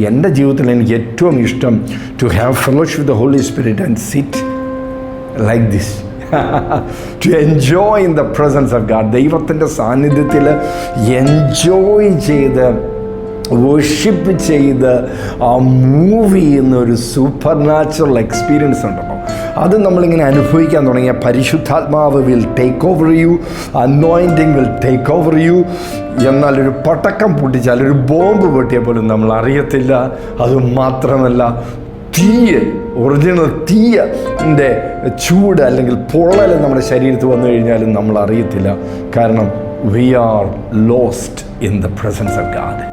എൻ്റെ ജീവിതത്തിൽ എനിക്ക് ഏറ്റവും ഇഷ്ടം to have fellowship with the Holy Spirit and sit like this, to enjoy in the presence of God. ദൈവത്തിൻ്റെ സാന്നിധ്യത്തിൽ എൻജോയ് ചെയ്ത് വർഷിപ്പ് ചെയ്ത് മൂവ് ചെയ്യുന്ന ഒരു സൂപ്പർ നാച്ചുറൽ എക്സ്പീരിയൻസ് ഉണ്ടല്ലോ, അത് നമ്മളിങ്ങനെ അനുഭവിക്കാൻ തുടങ്ങിയ പരിശുദ്ധാത്മാവ് will take over you, anointing will take over you. എന്നാൽ ഒരു പടക്കം പൊട്ടിച്ചാൽ, ഒരു ബോംബ് പൊട്ടിയാൽ പോലും നമ്മൾ അറിയത്തില്ല. അതുമാത്രമല്ല, ഒറിജിനൽ തീയൻ്റെ ചൂട് അല്ലെങ്കിൽ പൊള്ളൽ നമ്മുടെ ശരീരത്തിൽ വന്നു കഴിഞ്ഞാലും നമ്മൾ അറിയത്തില്ല. കാരണം we are lost in the presence of God.